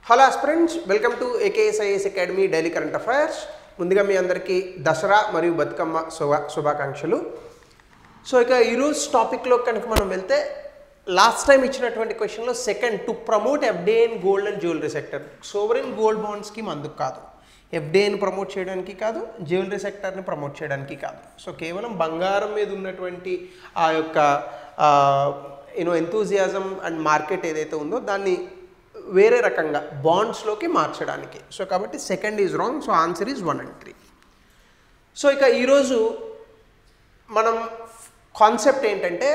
Hello aspirants, welcome to ఏకేఎస్ఐఎస్ academy daily current affairs. ముందుగా మీ అందరికీ దసరా మరియు బతుకమ్మ శుభాకాంక్షలు. సో ఇక ఈరోజు టాపిక్లో కనుక మనం వెళ్తే, లాస్ట్ టైం ఇచ్చినటువంటి క్వశ్చన్లో second to promote FDI in gold and jewellery sector. Sovereign gold bond scheme అందుకు కాదు, ఎఫ్డిఐని ప్రమోట్ చేయడానికి కాదు, జ్యువెలరీ సెక్టర్ని ప్రమోట్ చేయడానికి కాదు. సో కేవలం బంగారం మీద ఉన్నటువంటి ఆ యొక్క ఎంతూజియాజం అండ్ మార్కెట్ ఏదైతే ఉందో దాన్ని వేరే రకంగా బాండ్స్లోకి మార్చడానికి. సో కాబట్టి second is wrong. So answer is 1 and 3. So ఇక ఈరోజు మనం కాన్సెప్ట్ ఏంటంటే,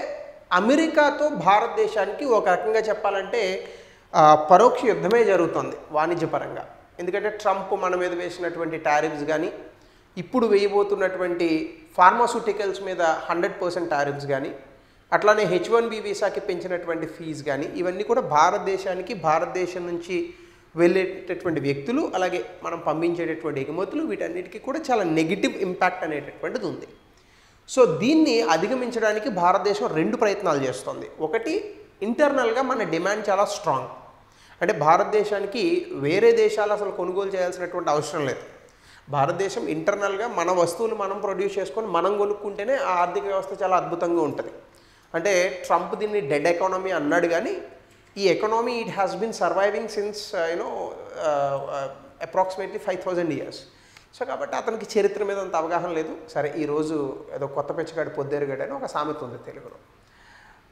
అమెరికాతో భారతదేశానికి ఒక రకంగా చెప్పాలంటే పరోక్ష యుద్ధమే జరుగుతుంది వాణిజ్యపరంగా. ఎందుకంటే ట్రంప్ మన మీద వేసినటువంటి టారిఫ్స్ కానీ, ఇప్పుడు వేయబోతున్నటువంటి ఫార్మాస్యూటికల్స్ మీద 100% టారిఫ్స్ కానీ, అట్లానే H1B వీసాకి పెంచినటువంటి ఫీజు కానీ, ఇవన్నీ కూడా భారతదేశం నుంచి వెళ్ళేటటువంటి వ్యక్తులు, అలాగే మనం పంపించేటటువంటి ఎగుమతులు, వీటన్నిటికీ కూడా చాలా నెగిటివ్ ఇంపాక్ట్ అనేటటువంటిది ఉంది. సో దీన్ని అధిగమించడానికి భారతదేశం 2 ప్రయత్నాలు చేస్తుంది. ఒకటి, ఇంటర్నల్గా మన డిమాండ్ చాలా స్ట్రాంగ్. అంటే భారతదేశానికి వేరే దేశాలు అసలు కొనుగోలు చేయాల్సినటువంటి అవసరం లేదు. భారతదేశం ఇంటర్నల్గా మన వస్తువులు మనం ప్రొడ్యూస్ చేసుకొని మనం కొనుక్కుంటేనే ఆ ఆర్థిక వ్యవస్థ చాలా అద్భుతంగా ఉంటుంది. అంటే ట్రంప్ దీన్ని డెడ్ ఎకానమీ అన్నాడు, కానీ ఈ economy it has been surviving since approximately 5,000 years. So కాబట్టి అతనికి చరిత్ర మీద అంత అవగాహన లేదు. సరే, ఈరోజు ఏదో కొత్త పెచ్చగాడు పొద్దేరుగాడు అని ఒక సామెత ఉంది తెలుగులో.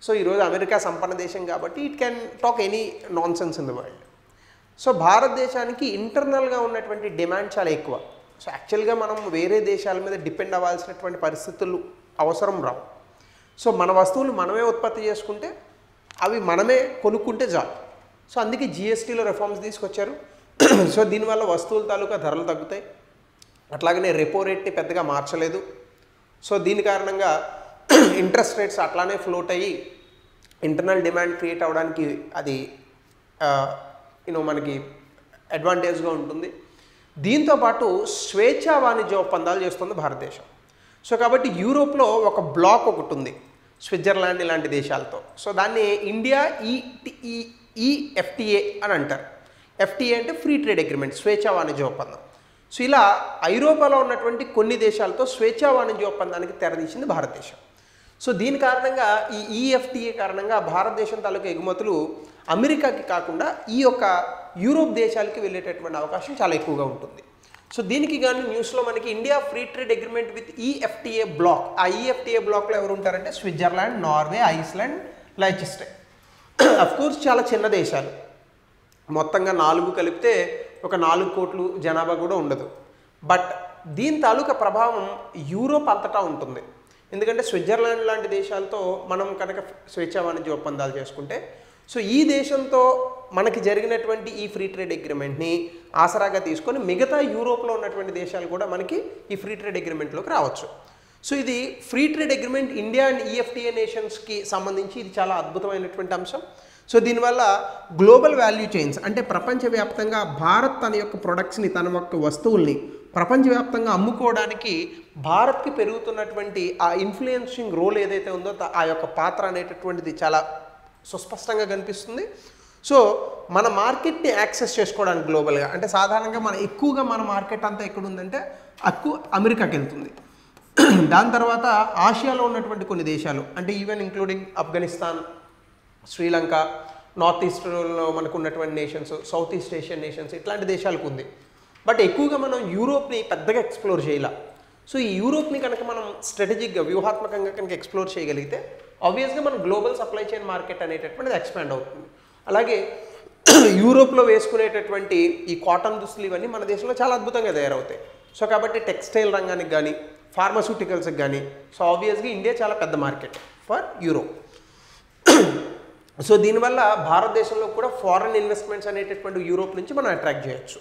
సో ఈరోజు అమెరికా సంపన్న దేశం కాబట్టి it can talk any non sense in the world. So భారతదేశానికి ఇంటర్నల్గా ఉన్నటువంటి డిమాండ్ చాలా ఎక్కువ. సో యాక్చువల్గా మనం వేరే దేశాల మీద డిపెండ్ అవ్వాల్సినటువంటి పరిస్థితులు అవసరం రావు. సో మన వస్తువులు మనమే ఉత్పత్తి చేసుకుంటే, అవి మనమే కొనుక్కుంటే చాలు. సో అందుకే జిఎస్టీలో రిఫార్మ్స్ తీసుకొచ్చారు. సో దీనివల్ల వస్తువుల తాలూకా ధరలు తగ్గుతాయి. అట్లాగనే రెపో రేట్ని పెద్దగా మార్చలేదు. సో దీని కారణంగా ఇంట్రెస్ట్ రేట్స్ అట్లానే ఫ్లోట్ అయ్యి ఇంటర్నల్ డిమాండ్ క్రియేట్ అవ్వడానికి అది మనకి అడ్వాంటేజ్గా ఉంటుంది. దీంతోపాటు స్వేచ్ఛా వాణిజ్య ఒప్పందాలు చేస్తుంది భారతదేశం. సో కాబట్టి యూరోప్లో ఒక బ్లాక్ ఒకటి ఉంది స్విట్జర్లాండ్ ఇలాంటి దేశాలతో. సో దాన్ని ఇండియా EFTA అని అంటారు. FTA అంటే ఫ్రీ ట్రేడ్ అగ్రిమెంట్, స్వేచ్ఛా వాణిజ్య ఒప్పందం. సో ఇలా ఐరోపాలో ఉన్నటువంటి కొన్ని దేశాలతో స్వేచ్ఛా వాణిజ్య ఒప్పందానికి తెరదీసింది భారతదేశం. సో దీని కారణంగా ఈ EFTA కారణంగా భారతదేశం తాలూకా ఎగుమతులు అమెరికాకి కాకుండా ఈ యొక్క యూరోప్ దేశాలకి వెళ్ళేటటువంటి అవకాశం చాలా ఎక్కువగా ఉంటుంది. సో దీనికి కానీ న్యూస్లో మనకి India free trade agreement with EFTA bloc. ఆ EFTA బ్లాక్లో ఎవరు ఉంటారంటే Switzerland, Norway, Iceland, Liechtenstein. Of course చాలా చిన్న దేశాలు, మొత్తంగా 4 కలిపితే ఒక 4 కోట్ల జనాభా కూడా ఉండదు. బట్ దీని తాలూకా ప్రభావం యూరోప్ అంతటా ఉంటుంది. ఎందుకంటే స్విట్జర్లాండ్ లాంటి దేశాలతో మనం కనుక స్వేచ్ఛా వాణిజ్య ఒప్పందాలు చేసుకుంటే, సో ఈ దేశంతో మనకి జరిగినటువంటి ఈ ఫ్రీ ట్రేడ్ అగ్రిమెంట్ని ఆసరాగా తీసుకొని మిగతా యూరోప్లో ఉన్నటువంటి దేశాలు కూడా మనకి ఈ ఫ్రీ ట్రేడ్ అగ్రిమెంట్లోకి రావచ్చు. సో ఇది free trade agreement India and EFTA నేషన్స్కి సంబంధించి ఇది చాలా అద్భుతమైనటువంటి అంశం. సో దీనివల్ల గ్లోబల్ వాల్యూ చైన్స్, అంటే ప్రపంచవ్యాప్తంగా భారత్ తన యొక్క ప్రొడక్ట్స్ని, తన యొక్క వస్తువుల్ని ప్రపంచవ్యాప్తంగా అమ్ముకోవడానికి భారత్కి పెరుగుతున్నటువంటి ఆ ఇన్ఫ్లుయెన్సింగ్ రోల్ ఏదైతే ఉందో ఆ యొక్క పాత్ర అనేటటువంటిది చాలా సుస్పష్టంగా కనిపిస్తుంది. సో మన మార్కెట్ని యాక్సెస్ చేసుకోవడానికి గ్లోబల్గా, అంటే సాధారణంగా మన మార్కెట్ అంతా ఎక్కడ ఉందంటే అమెరికాకి వెళ్తుంది. దాని తర్వాత ఆసియాలో ఉన్నటువంటి కొన్ని దేశాలు, అంటే even including Afghanistan, Sri Lanka, north ఈస్ట్లో మనకు ఉన్నటువంటి nations, south east Asian nations, ఇట్లాంటి దేశాలకు ఉంది. బట్ ఎక్కువగా మనం యూరోప్ని పెద్దగా ఎక్స్ప్లోర్ చేయాల. సో ఈ యూరోప్ని కనుక మనం స్ట్రాటజిక్గా, వ్యూహాత్మకంగా కనుక ఎక్స్ప్లోర్ చేయగలిగితే ఆబ్వియస్గా మన గ్లోబల్ సప్లై చైన్ మార్కెట్ అనేటటువంటిది ఎక్స్పాండ్ అవుతుంది. అలాగే యూరోప్లో వేసుకునేటటువంటి ఈ కాటన్ దుస్తులు ఇవన్నీ మన దేశంలో చాలా అద్భుతంగా తయారవుతాయి. సో కాబట్టి టెక్స్టైల్ రంగానికి కానీ, ఫార్మాస్యూటికల్స్కి కానీ, సో ఆబ్వియస్గా ఇండియా చాలా పెద్ద మార్కెట్ ఫర్ యూరోప్. సో దీనివల్ల భారతదేశంలో కూడా ఫారెన్ ఇన్వెస్ట్మెంట్స్ అనేటటువంటి యూరోప్ నుంచి మనం అట్రాక్ట్ చేయొచ్చు.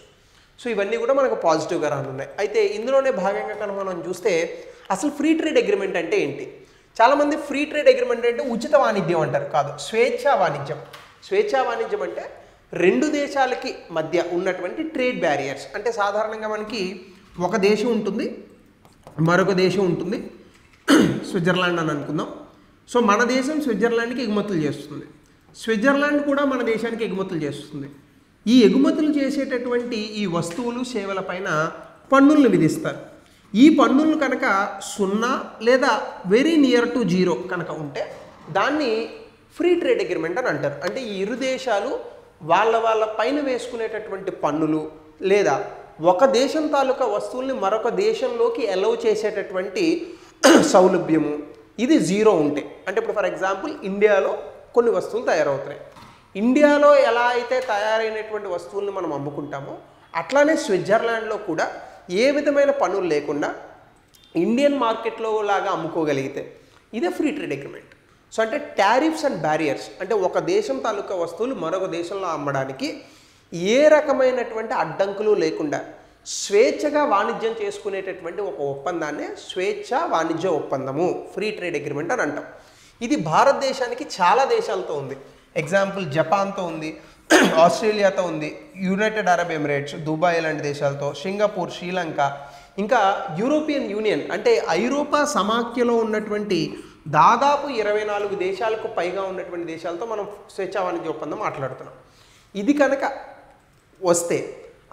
సో ఇవన్నీ కూడా మనకు పాజిటివ్గా రానున్నాయి. అయితే ఇందులోనే భాగంగా కనుక మనం చూస్తే అసలు ఫ్రీ ట్రేడ్ అగ్రిమెంట్ అంటే ఏంటి? చాలామంది ఫ్రీ ట్రేడ్ అగ్రిమెంట్ అంటే ఉచిత వాణిజ్యం అంటారు. కాదు, స్వేచ్ఛా వాణిజ్యం. స్వేచ్ఛా వాణిజ్యం అంటే 2 దేశాలకి మధ్య ఉన్నటువంటి ట్రేడ్ బ్యారియర్స్. అంటే సాధారణంగా మనకి ఒక దేశం ఉంటుంది, మరొక దేశం ఉంటుంది, స్విట్జర్లాండ్ అని అనుకుందాం. సో మన దేశం స్విట్జర్లాండ్కి ఎగుమతులు చేస్తుంది, స్విట్జర్లాండ్ కూడా మన దేశానికి ఎగుమతులు చేస్తుంది. ఈ ఎగుమతులు చేసేటటువంటి ఈ వస్తువులు సేవలపైన పన్నులను విధిస్తారు. ఈ పన్నులు కనుక 0 లేదా వెరీ నియర్ టు 0 కనుక ఉంటే దాన్ని ఫ్రీ ట్రేడ్ అగ్రిమెంట్ అని అంటారు. అంటే ఈ ఇరు దేశాలు వాళ్ళ పైన వేసుకునేటటువంటి పన్నులు లేదా ఒక దేశం తాలూకా వస్తువుల్ని మరొక దేశంలోకి అలౌ చేసేటటువంటి సౌలభ్యము ఇది 0 ఉంటే, అంటే ఇప్పుడు ఫర్ ఎగ్జాంపుల్ ఇండియాలో కొన్ని వస్తువులు తయారవుతున్నాయి. ఇండియాలో ఎలా అయితే తయారైనటువంటి వస్తువుల్ని మనం అమ్ముకుంటామో అట్లానే స్విట్జర్లాండ్లో కూడా ఏ విధమైన పన్నులు లేకుండా ఇండియన్ మార్కెట్లో లాగా అమ్ముకోగలిగితే ఇదే ఫ్రీ ట్రేడ్ అగ్రిమెంట్. సో అంటే టారిఫ్స్ అండ్ బ్యారియర్స్, అంటే ఒక దేశం తాలూకా వస్తువులు మరొక దేశంలో అమ్మడానికి ఏ రకమైనటువంటి అడ్డంకులు లేకుండా స్వేచ్ఛగా వాణిజ్యం చేసుకునేటటువంటి ఒక ఒప్పందాన్నే స్వేచ్ఛ వాణిజ్య ఒప్పందము, ఫ్రీ ట్రేడ్ అగ్రిమెంట్ అని అంటాం. ఇది భారతదేశానికి చాలా దేశాలతో ఉంది. ఎగ్జాంపుల్ జపాన్తో ఉంది, ఆస్ట్రేలియాతో ఉంది, యునైటెడ్ అరబ్ ఎమిరేట్స్, దుబాయ్ లాంటి దేశాలతో, సింగపూర్, శ్రీలంక, ఇంకా యూరోపియన్ యూనియన్ అంటే ఐరోపా సమాఖ్యలో ఉన్నటువంటి దాదాపు 24 దేశాలకు పైగా ఉన్నటువంటి దేశాలతో మనం స్వేచ్ఛా వాణిజ్య ఒప్పందం మాట్లాడుతున్నాం. ఇది కనుక వస్తే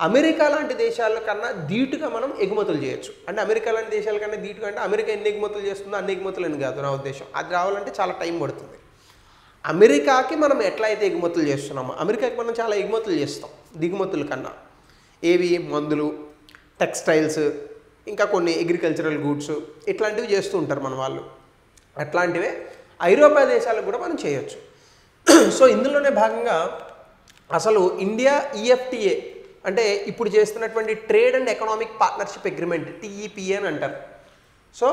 అమెరికా లాంటి దేశాల కన్నా ధీటుగా మనం ఎగుమతులు చేయొచ్చు. అంటే అమెరికా లాంటి దేశాల కన్నా ధీటుగా అంటే అమెరికా ఎన్ని ఎగుమతులు చేస్తుందో అన్ని ఎగుమతులు అని కాదు నా ఉద్దేశం. అది రావాలంటే చాలా టైం పడుతుంది. అమెరికాకి మనం ఎట్లా అయితే ఎగుమతులు చేస్తున్నామో అమెరికాకి మనం చాలా ఎగుమతులు చేస్తాం దిగుమతుల కన్నా. ఏవి? మందులు, టెక్స్టైల్స్, ఇంకా కొన్ని అగ్రికల్చరల్ గూడ్స్ ఇట్లాంటివి చేస్తూ ఉంటారు మన వాళ్ళు. అట్లాంటివే ఐరోపా దేశాలకు కూడా మనం చేయొచ్చు. సో ఇందులోనే భాగంగా అసలు ఇండియా ఈఎఫ్టీఏ అంటే ఇప్పుడు చేస్తున్నటువంటి trade and economic partnership agreement TEPA అని అంటారు. సో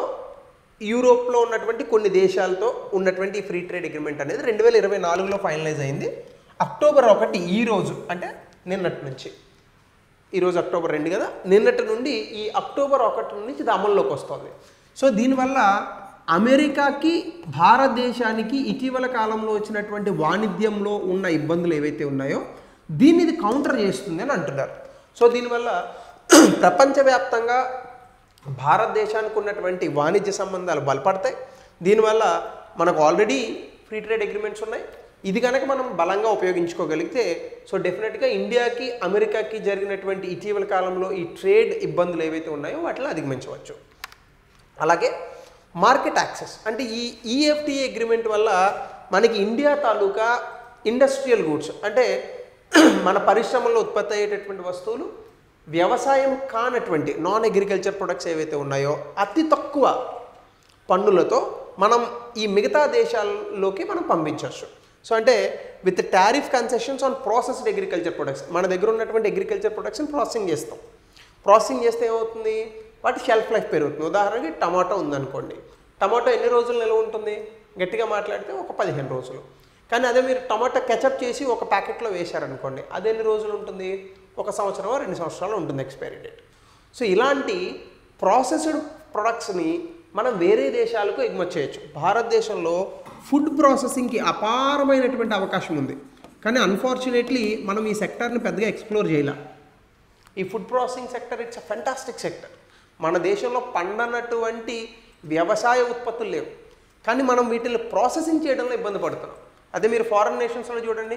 యూరోప్లో ఉన్నటువంటి కొన్ని దేశాలతో ఉన్నటువంటి ఫ్రీ ట్రేడ్ అగ్రిమెంట్ అనేది 2024లో ఫైనలైజ్ అయింది. అక్టోబర్ 1 ఈరోజు అంటే నిన్నటి నుంచి, ఈరోజు అక్టోబర్ 2 కదా, నిన్నటి నుండి ఈ అక్టోబర్ 1 నుంచి ఇది అమల్లోకి వస్తుంది. సో దీనివల్ల అమెరికాకి భారతదేశానికి ఇటీవల కాలంలో వచ్చినటువంటి వాణిజ్యంలో ఉన్న ఇబ్బందులు ఏవైతే ఉన్నాయో దీన్ని ఇది కౌంటర్ చేస్తుంది అని అంటున్నారు. సో దీనివల్ల ప్రపంచవ్యాప్తంగా భారతదేశానికి ఉన్నటువంటి వాణిజ్య సంబంధాలు బలపడతాయి. దీనివల్ల మనకు ఆల్రెడీ ఫ్రీ ట్రేడ్ అగ్రిమెంట్స్ ఉన్నాయి. ఇది కనుక మనం బలంగా ఉపయోగించుకోగలిగితే సో డెఫినెట్గా ఇండియాకి అమెరికాకి జరిగినటువంటి ఇటీవల కాలంలో ఈ ట్రేడ్ ఇబ్బందులు ఏవైతే ఉన్నాయో వాటిని అధిగమించవచ్చు. అలాగే మార్కెట్ యాక్సెస్ అంటే ఈ ఈఎఫ్టీఏ అగ్రిమెంట్ వల్ల మనకి ఇండియా తాలూకా ఇండస్ట్రియల్ గూడ్స్ అంటే మన పరిశ్రమల్లో ఉత్పత్తి అయ్యేటటువంటి వస్తువులు వ్యవసాయం కానటువంటి నాన్ అగ్రికల్చర్ ప్రొడక్ట్స్ ఏవైతే ఉన్నాయో అతి తక్కువ పన్నులతో మనం ఈ మిగతా దేశాల్లోకి మనం పంపించవచ్చు. సో అంటే with tariff concessions on processed agriculture products, మన దగ్గర ఉన్నటువంటి అగ్రికల్చర్ ప్రొడక్ట్స్ని ప్రాసెసింగ్ చేస్తాం. ప్రాసెసింగ్ చేస్తే ఏమవుతుంది? వాటి షెల్ఫ్ లైఫ్ పెరుగుతుంది. ఉదాహరణకి టమాటో ఉందనుకోండి, టమాటో ఎన్ని రోజులు నిల్వ ఉంటుంది? గట్టిగా మాట్లాడితే ఒక 15 రోజులు. కానీ అదే మీరు టమాటో కెచప్ చేసి ఒక ప్యాకెట్లో వేశారనుకోండి, అది ఎన్ని రోజులు ఉంటుంది? 1 సంవత్సరం 2 సంవత్సరాలు ఉంటుంది ఎక్స్పైరీ డేట్. సో ఇలాంటి ప్రాసెస్డ్ ప్రొడక్ట్స్ని మనం వేరే దేశాలకు ఎగుమతి చేయొచ్చు. భారతదేశంలో ఫుడ్ ప్రాసెసింగ్కి అపారమైనటువంటి అవకాశం ఉంది. కానీ అన్ఫార్చునేట్లీ మనం ఈ సెక్టర్ని పెద్దగా ఎక్స్ప్లోర్ చేయలేం. ఈ food processing sector it's a fantastic sector. మన దేశంలో పండనటువంటి వ్యవసాయ ఉత్పత్తులు లేవు, కానీ మనం వీటిని ప్రాసెసింగ్ చేయడంలో ఇబ్బంది పడుతున్నాం. అదే మీరు ఫారెన్ నేషన్స్లో చూడండి,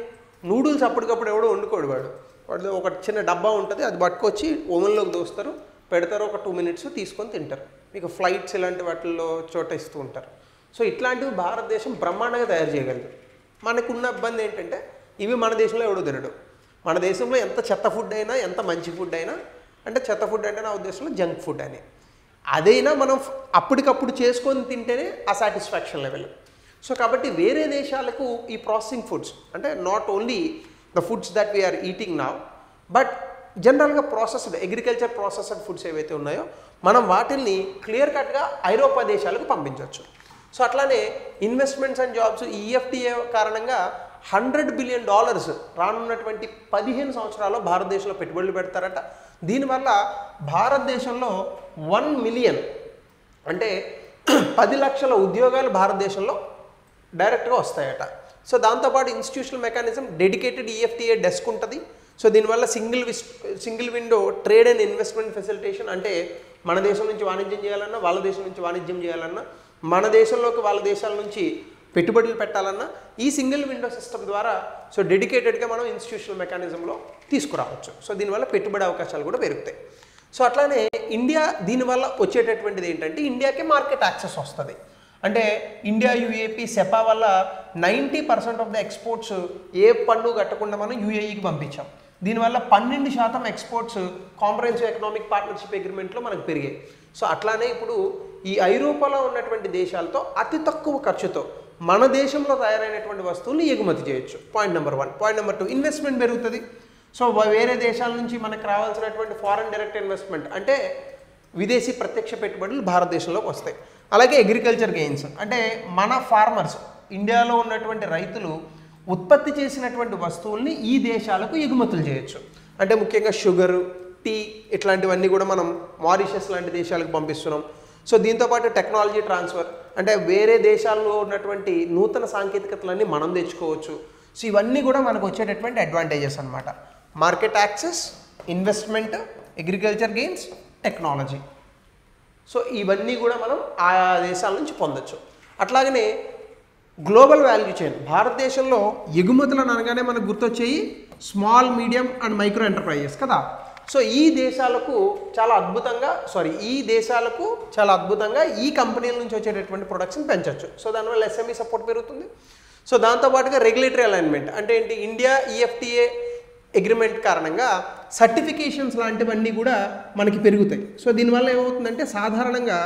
నూడిల్స్ అప్పటికప్పుడు ఎవడో వండుకోడు, వాడు ఒక చిన్న డబ్బా ఉంటుంది, అది పట్టుకొచ్చి ఓవెన్లోకి దోస్తారు, పెడతారు, ఒక 2 మినిట్స్ తీసుకొని తింటారు. మీకు ఫ్లైట్స్ ఇలాంటి వాటిల్లో చోట ఇస్తూ ఉంటారు. సో ఇట్లాంటివి భారతదేశం బ్రహ్మాండంగా తయారు చేయగలదు. మనకున్న ఇబ్బంది ఏంటంటే ఇవి మన దేశంలో ఎవడో తినడు. మన దేశంలో ఎంత చెత్త ఫుడ్ అయినా, ఎంత మంచి ఫుడ్ అయినా, అంటే చెత్త ఫుడ్ అంటే నా ఉద్దేశంలో జంక్ ఫుడ్ అని, అదైనా మనం అప్పటికప్పుడు చేసుకొని తింటేనే ఆ సాటిస్ఫాక్షన్ లెవెల్. సో కాబట్టి వేరే దేశాలకు ఈ ప్రాసెసింగ్ ఫుడ్స్ అంటే not only the foods that we are eating now but జనరల్గా ప్రాసెస్డ్ అగ్రికల్చర్ ప్రాసెస్డ్ ఫుడ్స్ ఏవైతే ఉన్నాయో మనం వాటిల్ని క్లియర్ కట్గా ఐరోపా దేశాలకు పంపించవచ్చు. సో అట్లానే ఇన్వెస్ట్మెంట్స్ అండ్ జాబ్స్ ఈఎఫ్టీఏ కారణంగా $100 బిలియన్ రానున్నటువంటి 15 సంవత్సరాల్లో భారతదేశంలో పెట్టుబడులు పెడతారట. దీనివల్ల భారతదేశంలో 1 మిలియన్ అంటే 10 లక్షల ఉద్యోగాలు భారతదేశంలో డైరెక్ట్గా వస్తాయట. సో దాంతోపాటు institutional mechanism dedicated EFTA desk ఉంటుంది. సో దీనివల్ల single window trade and investment facilitation అంటే మన దేశం నుంచి వాణిజ్యం చేయాలన్నా, వాళ్ళ దేశం నుంచి వాణిజ్యం చేయాలన్నా, మన దేశంలోకి వాళ్ళ దేశాల నుంచి పెట్టుబడులు పెట్టాలన్నా ఈ సింగిల్ విండో సిస్టమ్ ద్వారా సో డెడికేటెడ్గా మనం ఇన్స్టిట్యూషనల్ మెకానిజంలో తీసుకురావచ్చు. సో దీనివల్ల పెట్టుబడి అవకాశాలు కూడా పెరుగుతాయి. సో అట్లానే ఇండియా దీనివల్ల వచ్చేటటువంటిది ఏంటంటే ఇండియాకి మార్కెట్ యాక్సెస్ వస్తుంది. అంటే ఇండియా యూఏపీ సెపా వల్ల 90% ఆఫ్ ద ఎక్స్పోర్ట్స్ ఏ పన్ను కట్టకుండా మనం యూఏఈకి పంపించాం. దీనివల్ల 12% ఎక్స్పోర్ట్స్ కాంప్రహెన్సివ్ ఎకనామిక్ పార్ట్నర్షిప్ అగ్రిమెంట్లో మనకు పెరిగాయి. సో అట్లానే ఇప్పుడు ఈ ఐరోపాలో ఉన్నటువంటి దేశాలతో అతి తక్కువ ఖర్చుతో మన దేశంలో తయారైనటువంటి వస్తువుల్ని ఎగుమతి చేయొచ్చు. Point number 1. Point number 2, investment పెరుగుతుంది. సో వేరే దేశాల నుంచి మనకు రావాల్సినటువంటి ఫారెన్ డైరెక్ట్ ఇన్వెస్ట్మెంట్ అంటే విదేశీ ప్రత్యక్ష పెట్టుబడులు భారతదేశంలోకి వస్తాయి. అలాగే అగ్రికల్చర్ గెయిన్స్ అంటే మన ఫార్మర్స్ ఇండియాలో ఉన్నటువంటి రైతులు ఉత్పత్తి చేసినటువంటి వస్తువుల్ని ఈ దేశాలకు ఎగుమతులు చేయొచ్చు. అంటే ముఖ్యంగా షుగరు, టీ ఇట్లాంటివన్నీ కూడా మనం మారిషస్ లాంటి దేశాలకు పంపిస్తున్నాం. సో దీంతోపాటు టెక్నాలజీ ట్రాన్స్ఫర్ అంటే వేరే దేశాల్లో ఉన్నటువంటి నూతన సాంకేతికతలన్నీ మనం తెచ్చుకోవచ్చు. సో ఇవన్నీ కూడా మనకు వచ్చేటటువంటి అడ్వాంటేజెస్ అనమాట. Market access, investment, agriculture gains, technology. So ఇవన్నీ కూడా మనం ఆయా దేశాల నుంచి పొందొచ్చు. అట్లాగనే గ్లోబల్ వాల్యూ చైన్ భారతదేశంలో ఎగుమతులను అనగానే మనకు గుర్తొచ్చేయి small, medium and micro enterprises కదా. సో ఈ దేశాలకు చాలా అద్భుతంగా ఈ కంపెనీల నుంచి వచ్చేటటువంటి ప్రొడక్షన్ పెంచవచ్చు. సో దానివల్ల ఎస్ఎంఈ సపోర్ట్ పెరుగుతుంది. సో దాంతోపాటుగా రెగ్యులేటరీ అలైన్మెంట్ అంటే ఏంటి, ఇండియా ఈఎఫ్టీఏ అగ్రిమెంట్ కారణంగా సర్టిఫికేషన్స్ లాంటివన్నీ కూడా మనకి పెరుగుతాయి. సో దీనివల్ల ఏమవుతుందంటే సాధారణంగా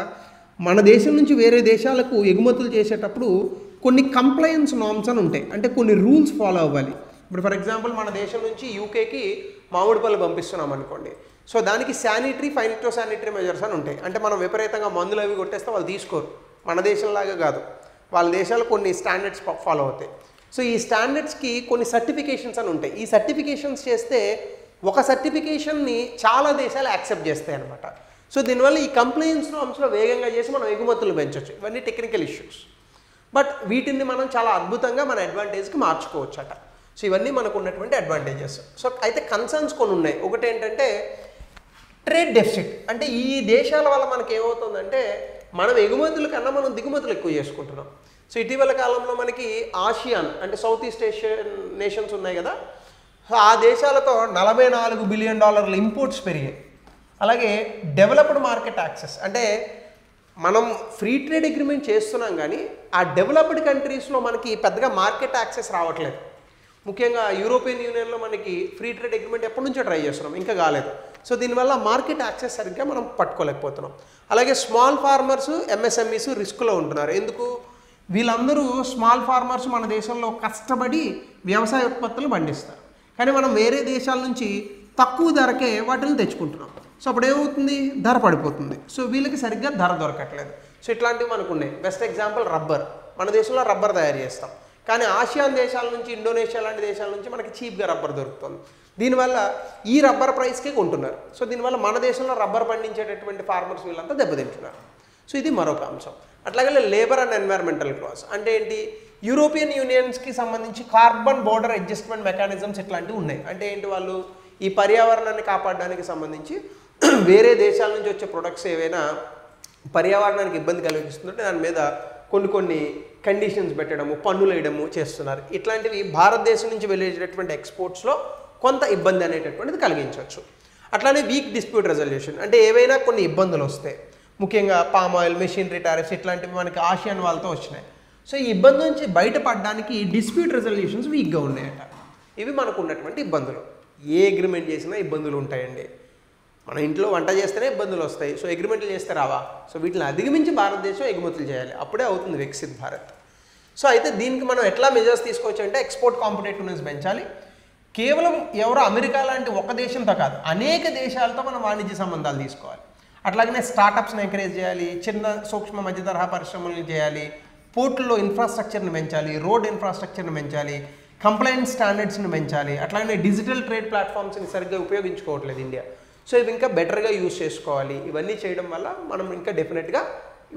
మన దేశం నుంచి వేరే దేశాలకు ఎగుమతులు చేసేటప్పుడు కొన్ని కంప్లయన్స్ నామ్స్ అని ఉంటాయి. అంటే కొన్ని రూల్స్ ఫాలో అవ్వాలి. ఇప్పుడు ఫర్ ఎగ్జాంపుల్ మన దేశం నుంచి యూకేకి మామిడి పళ్ళు పంపిస్తున్నాం అనుకోండి. సో దానికి శానిటరీ, ఫైటో శానిటరీ మెజర్స్ అని ఉంటాయి. అంటే మనం విపరీతంగా మందులు అవి కొట్టేస్తే వాళ్ళు తీసుకోరు. మన దేశంలాగా కాదు, వాళ్ళ దేశాలు కొన్ని స్టాండర్డ్స్ ఫాలో అవుతాయి. సో ఈ స్టాండర్డ్స్కి కొన్ని సర్టిఫికేషన్స్ అని ఉంటాయి. ఈ సర్టిఫికేషన్స్ చేస్తే ఒక సర్టిఫికేషన్ని చాలా దేశాలు యాక్సెప్ట్ చేస్తాయి అనమాట. సో దీనివల్ల ఈ కంప్లైన్స్ నామ్స్లో వేగంగా చేసి మనం ఎగుమతులు పెంచవచ్చు. ఇవన్నీ టెక్నికల్ ఇష్యూస్, బట్ వీటిని మనం చాలా అద్భుతంగా మన అడ్వాంటేజ్కి మార్చుకోవచ్చు అట. సో ఇవన్నీ మనకు ఉన్నటువంటి అడ్వాంటేజెస్. సో అయితే కన్సర్న్స్ కొన్ని ఉన్నాయి. ఒకటి ఏంటంటే ట్రేడ్ డెఫిసిట్. అంటే ఈ దేశాల వల్ల మనకి ఏమవుతుందంటే మనం ఎగుమతుల కన్నా మనం దిగుమతులు ఎక్కువ చేసుకుంటున్నాం. సో ఇటీవల కాలంలో మనకి ఆసియాన్ అంటే సౌత్ ఈస్ట్ ఏషియన్ నేషన్స్ ఉన్నాయి కదా, సో ఆ దేశాలతో $44 బిలియన్ ఇంపోర్ట్స్ పెరిగాయి. అలాగే డెవలప్డ్ మార్కెట్ యాక్సెస్ అంటే మనం ఫ్రీ ట్రేడ్ అగ్రిమెంట్ చేస్తున్నాం కానీ ఆ డెవలప్డ్ కంట్రీస్లో మనకి పెద్దగా మార్కెట్ యాక్సెస్ రావట్లేదు. ముఖ్యంగా యూరోపియన్ యూనియన్లో మనకి ఫ్రీ ట్రేడ్ అగ్రిమెంట్ ఎప్పటి నుంచో ట్రై చేస్తున్నాం, ఇంకా కాలేదు. సో దీనివల్ల మార్కెట్ యాక్సెస్ సరిగ్గా మనం పట్టుకోలేకపోతున్నాం. అలాగే స్మాల్ ఫార్మర్స్, ఎంఎస్ఎంఈస్ రిస్క్లో ఉంటున్నారు. ఎందుకు? వీళ్ళందరూ స్మాల్ ఫార్మర్స్ మన దేశంలో కష్టపడి వ్యవసాయ ఉత్పత్తులు పండిస్తారు, కానీ మనం వేరే దేశాల నుంచి తక్కువ ధరకే వాటిని తెచ్చుకుంటున్నాం. సో అప్పుడు ఏమవుతుంది, ధర పడిపోతుంది. సో వీళ్ళకి సరిగ్గా ధర దొరకట్లేదు. సో ఇట్లాంటివి మనకు ఉన్నాయి. Best example rubber. మన దేశంలో రబ్బర్ తయారు చేస్తాం, కానీ ఆసియాన్ దేశాల నుంచి, ఇండోనేషియా లాంటి దేశాల నుంచి మనకి చీప్గా రబ్బర్ దొరుకుతుంది. దీనివల్ల ఈ రబ్బర్ ప్రైస్కే కొంటున్నారు. సో దీనివల్ల మన దేశంలో రబ్బర్ పండించేటటువంటి ఫార్మర్స్ వీళ్ళంతా దెబ్బతింటున్నారు. సో ఇది మరొక అంశం. అట్లాగే లేబర్ అండ్ ఎన్వైర్మెంటల్ క్లాస్ అంటే ఏంటి, యూరోపియన్ యూనియన్స్కి సంబంధించి కార్బన్ బోర్డర్ అడ్జస్ట్మెంట్ మెకానిజమ్స్ ఇట్లాంటివి ఉన్నాయి. అంటే ఏంటి, వాళ్ళు ఈ పర్యావరణాన్ని కాపాడడానికి సంబంధించి వేరే దేశాల నుంచి వచ్చే ప్రొడక్ట్స్ ఏవైనా పర్యావరణానికి ఇబ్బంది కలిగిస్తుంటే దాని మీద కొన్ని కండిషన్స్ పెట్టడము, పన్నులు వేయడము చేస్తున్నారు. ఇట్లాంటివి భారతదేశం నుంచి వెళ్ళేటటువంటి ఎక్స్పోర్ట్స్లో కొంత ఇబ్బంది అనేటటువంటిది కలిగించవచ్చు. అట్లానే వీక్ డిస్ప్యూట్ రెజల్యూషన్ అంటే ఏవైనా కొన్ని ఇబ్బందులు వస్తాయి, ముఖ్యంగా పామ్ ఆయిల్, మెషినరీ టారిఫ్స్ ఇట్లాంటివి మనకి ఆసియాన్ వాళ్ళతో వచ్చినాయి. సో ఈ ఇబ్బంది నుంచి బయటపడడానికి డిస్ప్యూట్ రెజల్యూషన్స్ వీక్గా ఉన్నాయట. ఇవి మనకు ఉన్నటువంటి ఇబ్బందులు. ఏ అగ్రిమెంట్ చేసినా ఇబ్బందులు ఉంటాయండి. మన ఇంట్లో వంట చేస్తేనే ఇబ్బందులు వస్తాయి. సో అగ్రిమెంట్లు చేస్తే రావా? సో వీటిని అధిగమించి భారతదేశం ఎగుమతులు చేయాలి, అప్పుడే అవుతుంది వికసిత్ భారత్. సో అయితే దీనికి మనం ఎట్లా మెజర్స్ తీసుకోవచ్చు అంటే ఎక్స్పోర్ట్ కాంపిటేటివ్నెస్ పెంచాలి. కేవలం ఎవరో అమెరికా లాంటి ఒక దేశంతో కాదు, అనేక దేశాలతో మనం వాణిజ్య సంబంధాలు తీసుకోవాలి. అట్లాగనే స్టార్టప్స్ని ఎంకరేజ్ చేయాలి, చిన్న సూక్ష్మ మధ్య తరహా పరిశ్రమలు చేయాలి, పోర్టుల్లో ఇన్ఫ్రాస్ట్రక్చర్ని పెంచాలి, రోడ్ ఇన్ఫ్రాస్ట్రక్చర్ని పెంచాలి, కంప్లైంట్ స్టాండర్డ్స్ని పెంచాలి. అట్లాగనే డిజిటల్ ట్రేడ్ ప్లాట్ఫామ్స్ని సరిగ్గా ఉపయోగించుకోవట్లేదు ఇండియా. సో ఇవి ఇంకా బెటర్గా యూజ్ చేసుకోవాలి. ఇవన్నీ చేయడం వల్ల మనం ఇంకా డెఫినెట్గా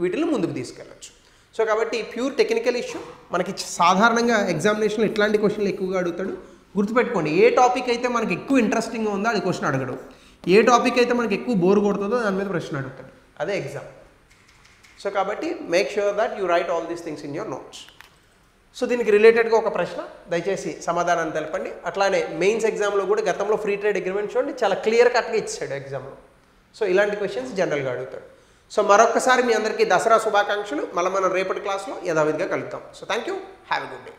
వీటిని ముందుకు తీసుకెళ్ళచ్చు. సో కాబట్టి ప్యూర్ టెక్నికల్ ఇష్యూ మనకి సాధారణంగా ఎగ్జామినేషన్లో ఇట్లాంటి క్వశ్చన్లు ఎక్కువగా అడుగుతాడు. గుర్తుపెట్టుకోండి, ఏ టాపిక్ అయితే మనకి ఎక్కువ ఇంట్రెస్టింగ్గా ఉందో అది క్వశ్చన్ అడగడు, ఏ టాపిక్ అయితే మనకి ఎక్కువ బోర్ కొడుతుందో దాని మీద ప్రశ్న అడుగుతాడు. అదే ఎగ్జామ్. సో కాబట్టి make sure that you right all these things in your notes. So దీనికి రిలేటెడ్గా ఒక ప్రశ్న దయచేసి సమాధానాన్ని తెలపండి. అట్లానే మెయిన్స్ ఎగ్జామ్లో కూడా గతంలో ఫ్రీ ట్రేడ్ అగ్రిమెంట్ చూడండి చాలా క్లియర్ కట్గా ఇచ్చాడు ఎగ్జామ్లో. సో ఇలాంటి క్వశ్చన్స్ జనరల్గా అడుగుతాడు. సో మరొక్కసారి మీ అందరికీ దసరా శుభాకాంక్షలు. మళ్ళీ మనం రేపటి క్లాస్లో యథావిధిగా కలుద్దాం. So thank you, have a good day.